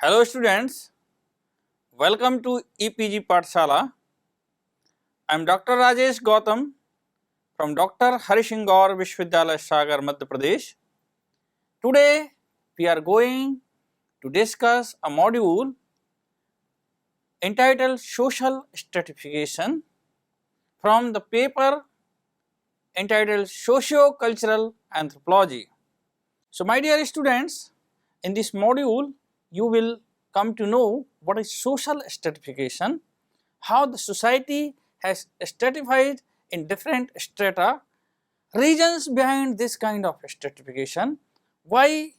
Hello students, welcome to EPG Pathshala. I am Dr. Rajesh Gautam from Dr. Harishingaur Vishwavidyalaya Sagar, Madhya Pradesh. Today we are going to discuss a module entitled Social Stratification from the paper entitled Socio-Cultural Anthropology. So my dear students, in this module you will come to know what is social stratification, how the society has stratified in different strata, reasons behind this kind of stratification, why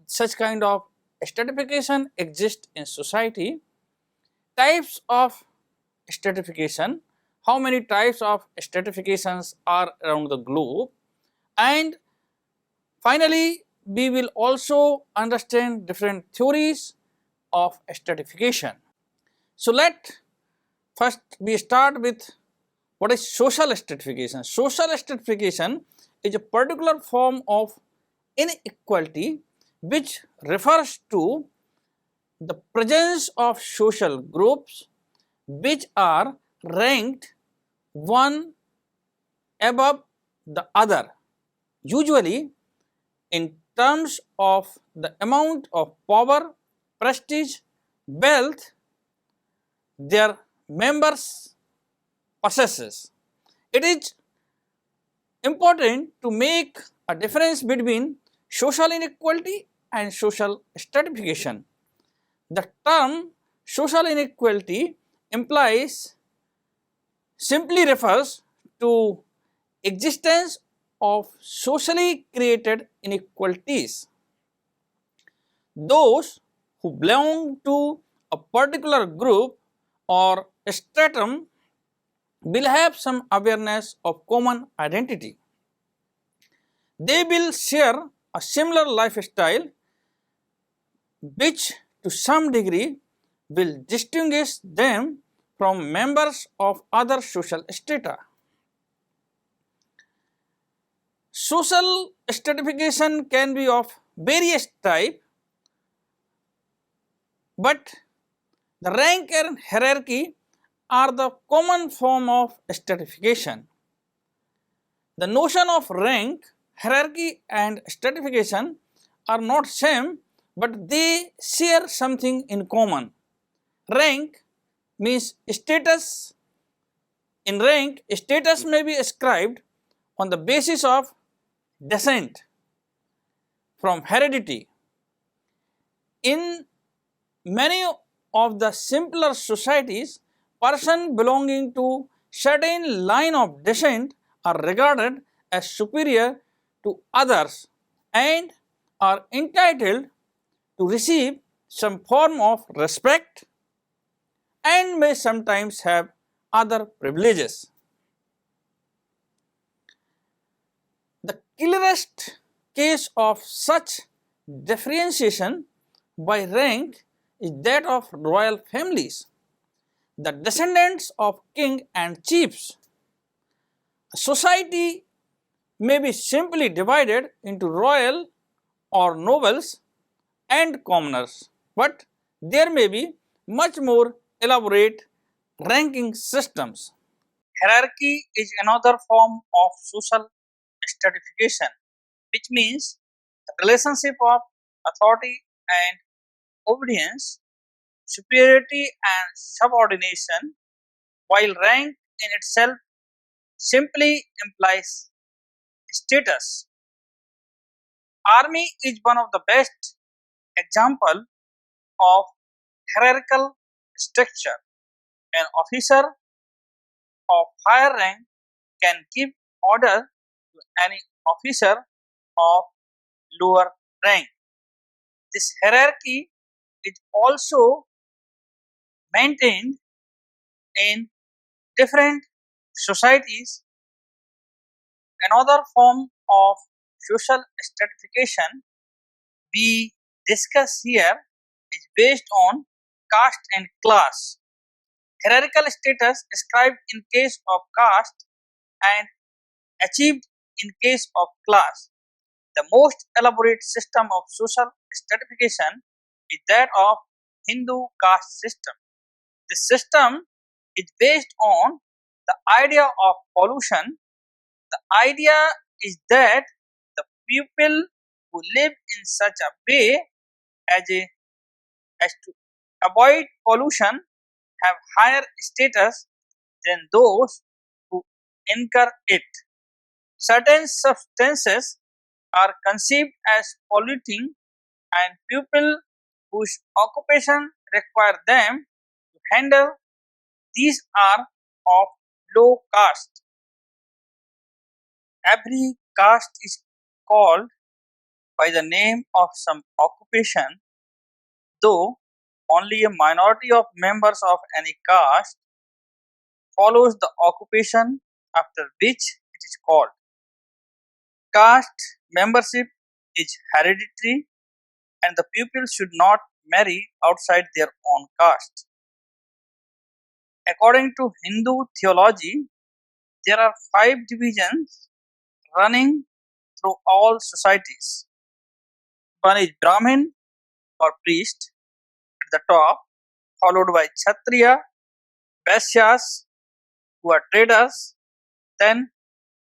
such kind of stratification exists in society, types of stratification, how many types of stratifications are around the globe, and finally we will also understand different theories of stratification. So let first we start with what is social stratification. Social stratification is a particular form of inequality which refers to the presence of social groups which are ranked one above the other, usually in terms of the amount of power, prestige, wealth their members possesses. It is important to make a difference between social inequality and social stratification. The term social inequality implies simply refers to existence of socially created inequalities. Those who belong to a particular group or stratum will have some awareness of common identity. They will share a similar lifestyle which to some degree will distinguish them from members of other social strata. Social stratification can be of various type, but the rank and hierarchy are the common form of stratification. The notion of rank, hierarchy and stratification are not same, but they share something in common. Rank means status. In rank, status may be ascribed on the basis of descent from heredity. In many of the simpler societies, persons belonging to certain line of descent are regarded as superior to others and are entitled to receive some form of respect and may sometimes have other privileges. The clearest case of such differentiation by rank is that of royal families, the descendants of king and chiefs. Society may be simply divided into royal or nobles and commoners, but there may be much more elaborate ranking systems. Hierarchy is another form of social stratification, which means the relationship of authority and obedience, superiority and subordination, while rank in itself simply implies status. Army is one of the best example of hierarchical structure. An officer of higher rank can give order to any officer of lower rank. This hierarchy is also maintained in different societies. Another form of social stratification we discuss here is based on caste and class. Hierarchical status ascribed in case of caste and achieved in case of class. The most elaborate system of social stratification is that of Hindu caste system. This system is based on the idea of pollution. The idea is that the people who live in such a way as, a, as to avoid pollution have higher status than those who incur it. Certain substances are conceived as polluting, and people whose occupation require them to handle these are of low caste. Every caste is called by the name of some occupation, though only a minority of members of any caste follows the occupation after which it is called. Caste membership is hereditary, and the pupil should not marry outside their own caste. According to Hindu theology, there are five divisions running through all societies. One is Brahmin or priest at the top, followed by Kshatriya, Vaishyas who are traders. Then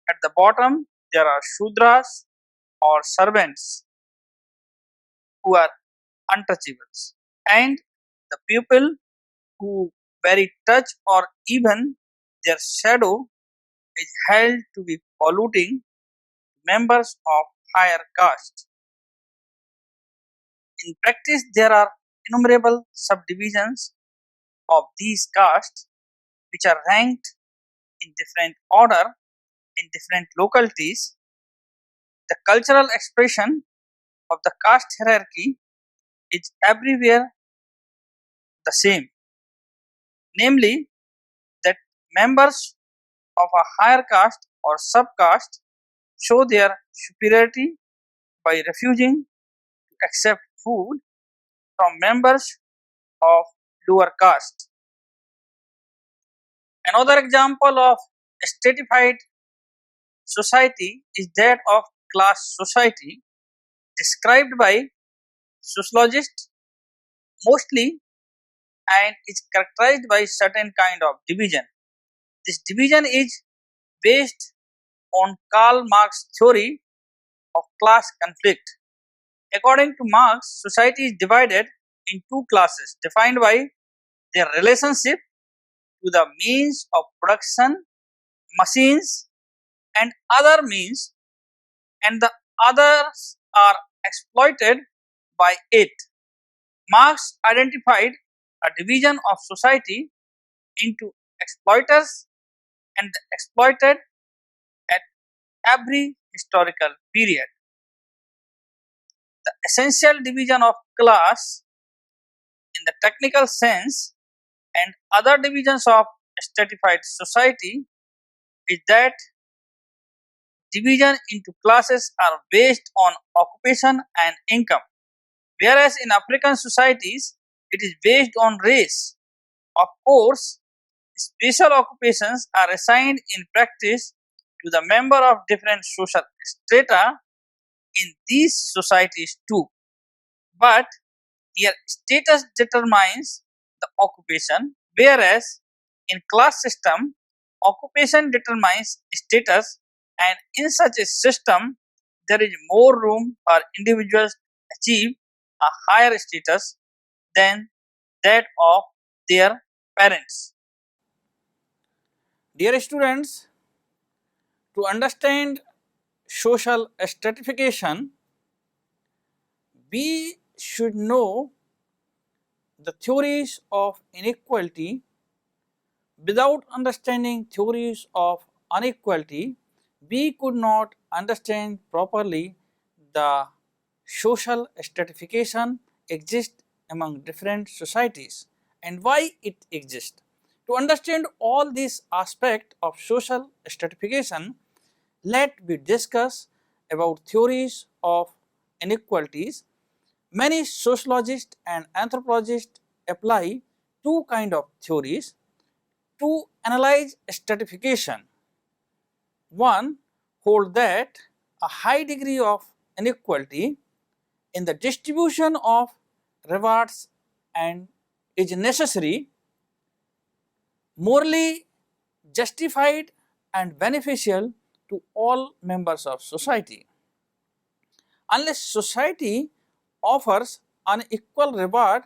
at the bottom there are Shudras or servants who are untouchables. And the people who very touch or even their shadow is held to be polluting members of higher caste. In practice, there are innumerable subdivisions of these castes which are ranked in different order in different localities. The cultural expression of the caste hierarchy is everywhere the same, namely that members of a higher caste or subcaste show their superiority by refusing to accept food from members of lower caste. Another example of stratified society is that of class society described by sociologists mostly and is characterized by certain kind of division. This division is based on Karl Marx theory of class conflict. According to Marx, society is divided in two classes defined by their relationship to the means of production, machines, and other means, and the others are exploited by it. Marx identified a division of society into exploiters and the exploited at every historical period. The essential division of class in the technical sense and other divisions of stratified society is that division into classes are based on occupation and income, whereas in African societies it is based on race. Of course, special occupations are assigned in practice to the member of different social strata in these societies too, but here status determines the occupation, whereas in class system occupation determines status, and in such a system there is more room for individuals to achieve a higher status than that of their parents. Dear students, to understand social stratification, we should know the theories of inequality. Without understanding theories of inequality, we could not understand properly the social stratification exists among different societies and why it exists. To understand all these aspects of social stratification, let me discuss about theories of inequalities. Many sociologists and anthropologists apply two kind of theories to analyze stratification. One hold that a high degree of inequality in the distribution of rewards and is necessary, morally justified and beneficial to all members of society. Unless society offers unequal reward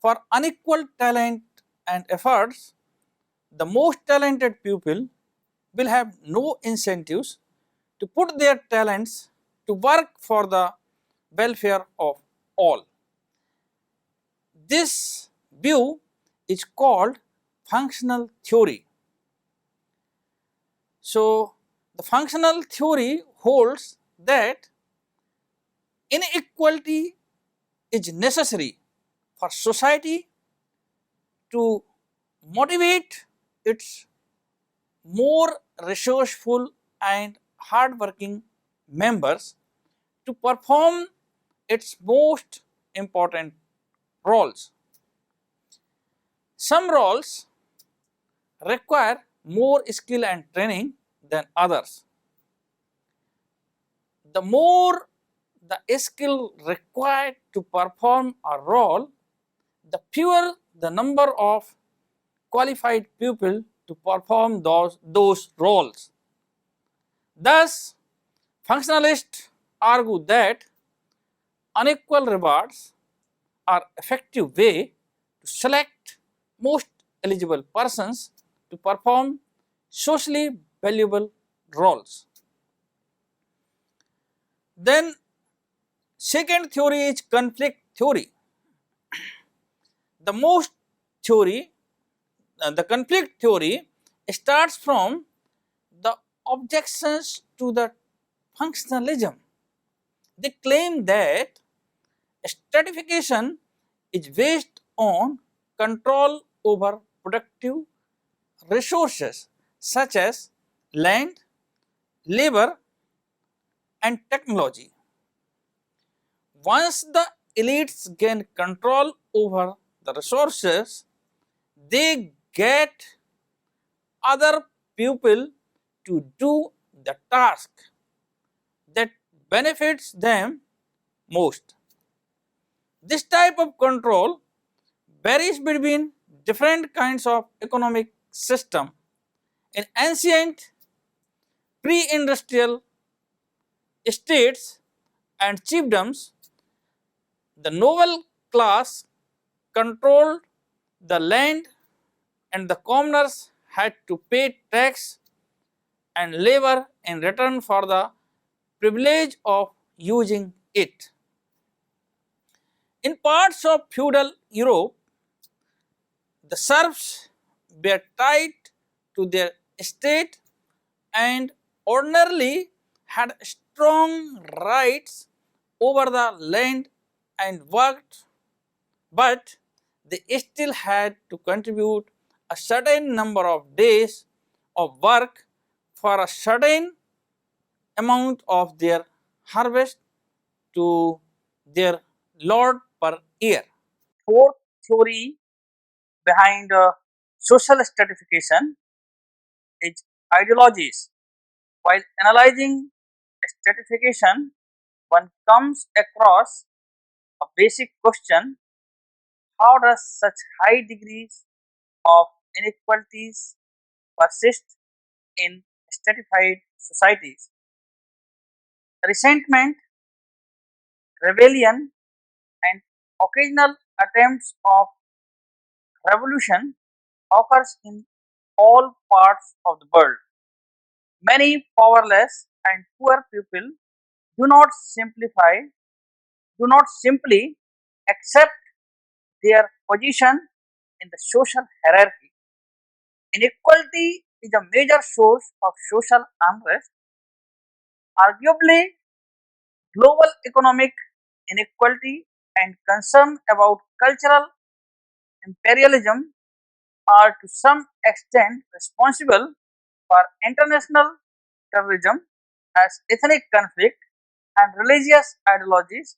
for unequal talent and efforts, the most talented pupil will have no incentives to put their talents to work for the welfare of all. This view is called functional theory. So, the functional theory holds that inequality is necessary for society to motivate its more resourceful and hardworking members to perform its most important roles. Some roles require more skill and training than others. The more the skill required to perform a role, the fewer the number of qualified people to perform those roles. Thus, functionalists argue that unequal rewards are effective way to select most eligible persons to perform socially valuable roles. Then second theory is conflict theory. The most theory, the conflict theory starts from the objections to the functionalism. They claim that stratification is based on control over productive resources such as land, labor, and technology. Once the elites gain control over the resources, they get other people to do the task that benefits them most. This type of control varies between different kinds of economic system. In ancient pre-industrial states and chiefdoms, the noble class controlled the land and the commoners had to pay tax and labor in return for the privilege of using it. In parts of feudal Europe, the serfs were tied to their estate and ordinarily had strong rights over the land and worked, but they still had to contribute a certain number of days of work for a certain amount of their harvest to their lord per year. Fourth theory behind social stratification is ideologies. While analyzing stratification, one comes across a basic question: how does such high degrees of inequalities persist in stratified societies? Resentment, rebellion, and occasional attempts of revolution occurs in all parts of the world. Many powerless and poor people do not simplify, do not simply accept their position in the social hierarchy. Inequality is a major source of social unrest. Arguably, global economic inequality and concern about cultural imperialism are to some extent responsible for international terrorism as ethnic conflict and religious ideologies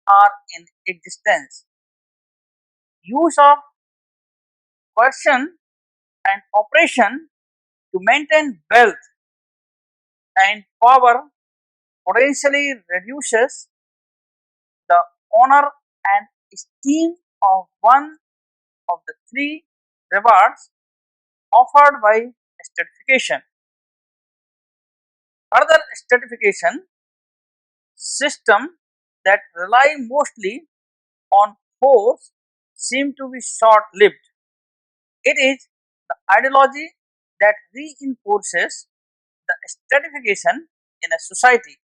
are in existence. Use of coercion and oppression to maintain wealth and power potentially reduces the honor and esteem of one of the three rewards offered by stratification. Further stratification system that rely mostly on force seem to be short lived. It is the ideology that reinforces the stratification in a society.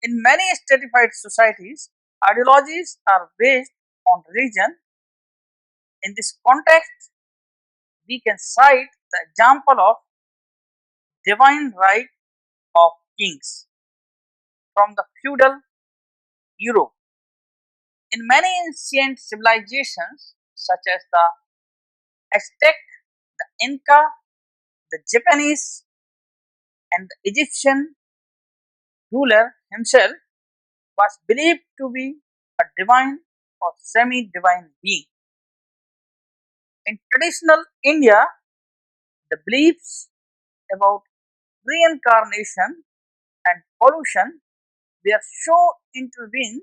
In many stratified societies, ideologies are based on religion. In this context, we can cite the example of divine right of kings from the feudal Europe. In many ancient civilizations, such as the Aztec, the Inca, the Japanese, and the Egyptian, ruler himself was believed to be a divine or semi divine being. In traditional India, the beliefs about reincarnation and pollution were so intertwined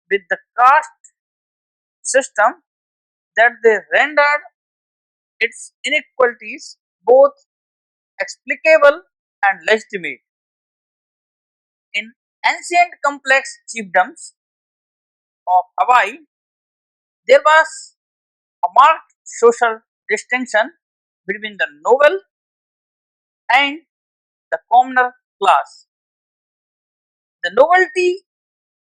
with the caste system that they rendered its inequalities both explicable and legitimate. In ancient complex chiefdoms of Hawaii, there was a marked social distinction between the noble and the commoner class. The nobility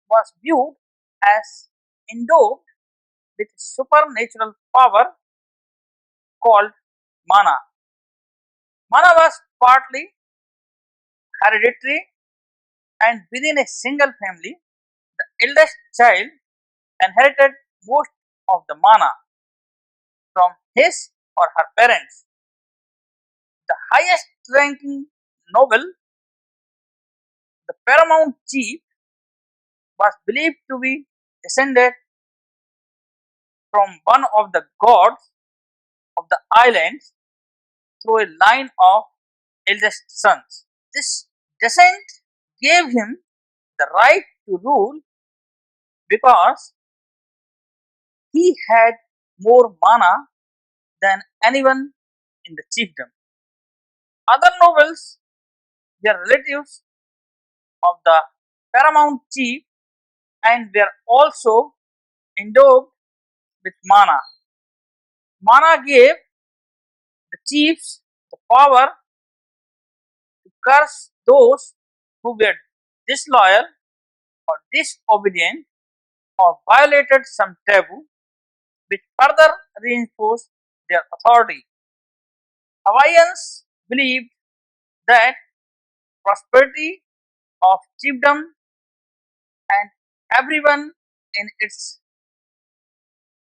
was viewed as endowed with supernatural power called mana. Mana was partly hereditary, and within a single family, the eldest child inherited most of the mana from his or her parents. The highest ranking noble, the paramount chief, was believed to be descended from one of the gods of the islands through a line of eldest sons. This descent gave him the right to rule because he had more mana than anyone in the chiefdom. Other nobles were relatives of the paramount chief and were also endowed with mana. Mana gave the chiefs the power to curse those who were disloyal or disobedient or violated some taboo, which further reinforced their authority. Hawaiians believed that prosperity of chiefdom and everyone in its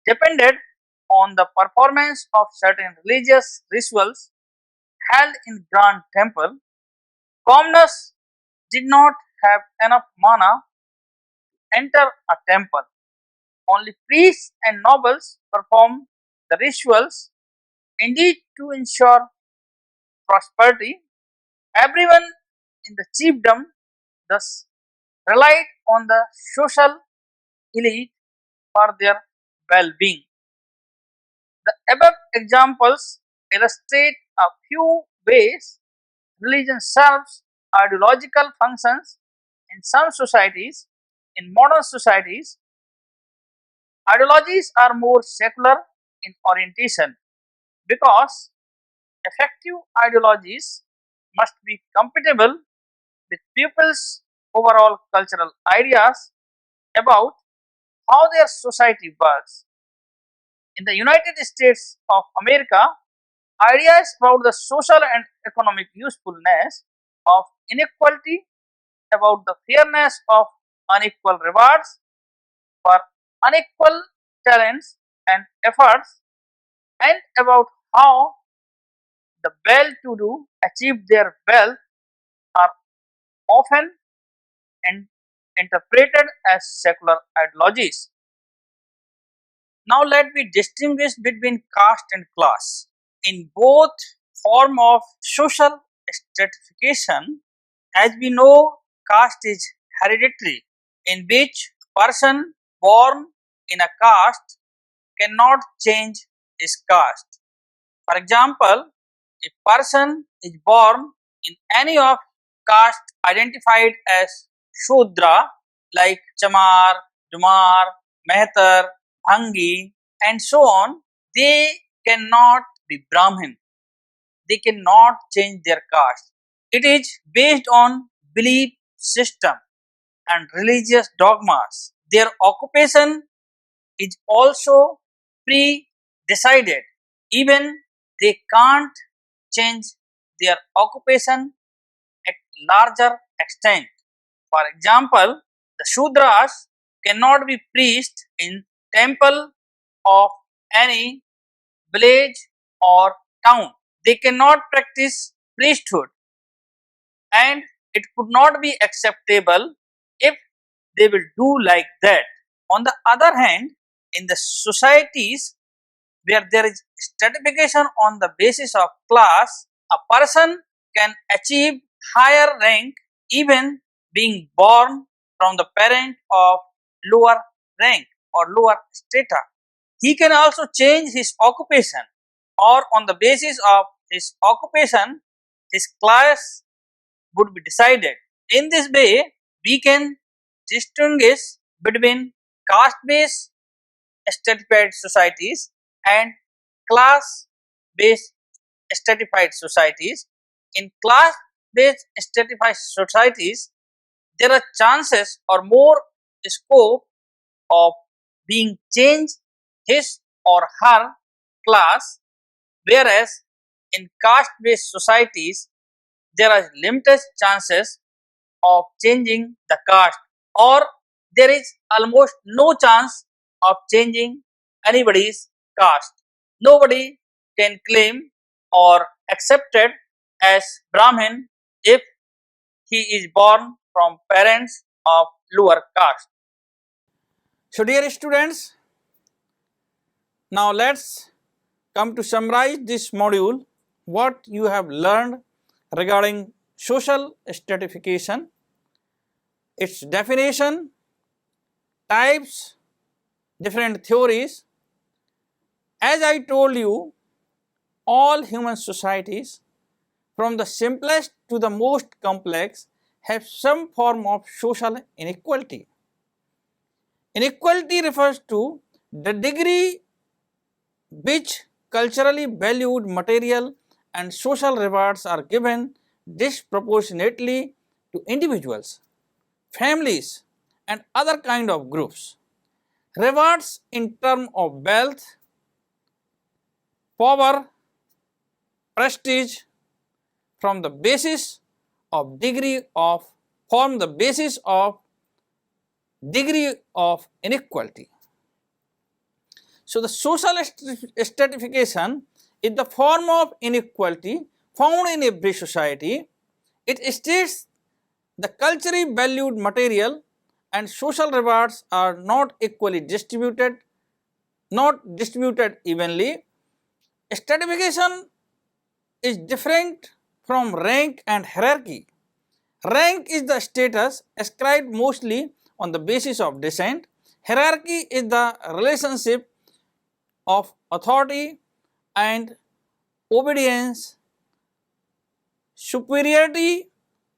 depended on the performance of certain religious rituals held in grand temple. Commoners did not have enough mana to enter a temple. Only priests and nobles performed the rituals. Indeed, to ensure prosperity, everyone in the chiefdom thus relied on the social elite for their well-being. The above examples illustrate a few ways religion serves ideological functions in some societies. In modern societies, ideologies are more secular in orientation because effective ideologies must be compatible with people's overall cultural ideas about how their society works. In the United States of America, ideas about the social and economic usefulness of inequality, about the fairness of unequal rewards for unequal talents and efforts, and about how the well to do achieve their wealth are often interpreted as secular ideologies. Now let me distinguish between caste and class. In both form of social stratification, as we know, caste is hereditary, in which person born in a caste cannot change his caste. For example, a person is born in any of caste identified as Shudra like Chamar, Dumar, Mehtar, Bhangi and so on, they cannot be Brahmin. They cannot change their caste. It is based on belief system and religious dogmas. Their occupation is also pre-decided. Even they can't change their occupation at larger extent. For example, the Shudras cannot be priests in temple of any village or town. They cannot practice priesthood and it could not be acceptable if they will do like that. On the other hand, in the societies where there is stratification on the basis of class, a person can achieve higher rank even being born from the parent of lower rank or lower strata. He can also change his occupation or on the basis of his occupation, his class would be decided. In this way, we can distinguish between caste-based stratified societies and class-based stratified societies. In class-based stratified societies, there are chances or more scope of being changed his or her class, whereas in caste-based societies, there are limited chances of changing the caste or there is almost no chance of changing anybody's caste. Nobody can claim or accepted as Brahmin if he is born from parents of lower caste. So dear students, now let's come to summarize this module what you have learned regarding social stratification, its definition, types, different theories. As I told you, all human societies from the simplest to the most complex have some form of social inequality. Inequality refers to the degree which culturally valued material and social rewards are given disproportionately to individuals, families and other kind of groups. Rewards in terms of wealth, power, prestige from the basis of degree of form the basis of degree of inequality. So the social stratification is the form of inequality found in every society. It states the culturally valued material and social rewards are not equally distributed, not distributed evenly. Stratification is different from rank and hierarchy. Rank is the status ascribed mostly on the basis of descent. Hierarchy is the relationship of authority and obedience, superiority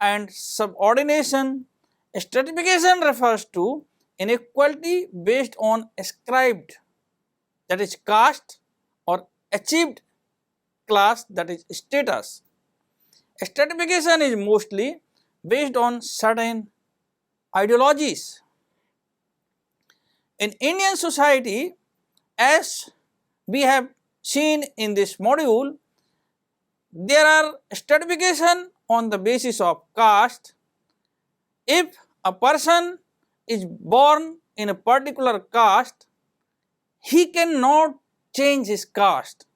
and subordination. Stratification refers to inequality based on ascribed, that is caste, or achieved class, that is status. Stratification is mostly based on certain ideologies. In Indian society, as we have seen in this module, there are stratification on the basis of caste. If a person is born in a particular caste, he cannot change his caste.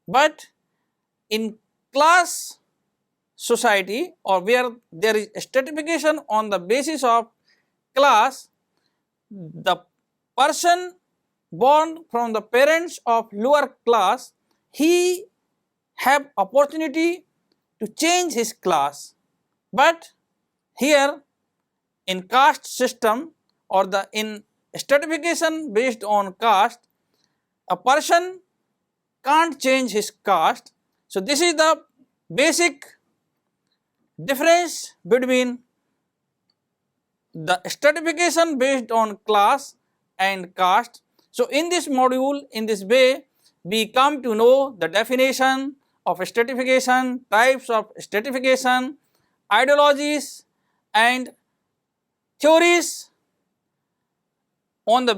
But in class society or where there is stratification on the basis of class, the person born from the parents of lower class, he have opportunity to change his class. But here in caste system or the in stratification based on caste, a person can't change his caste. So, this is the basic difference between the stratification based on class and caste. So, in this module, in this way, we come to know the definition of stratification, types of stratification, ideologies and theories on the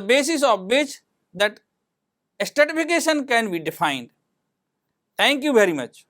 basis of which that stratification can be defined. Thank you very much.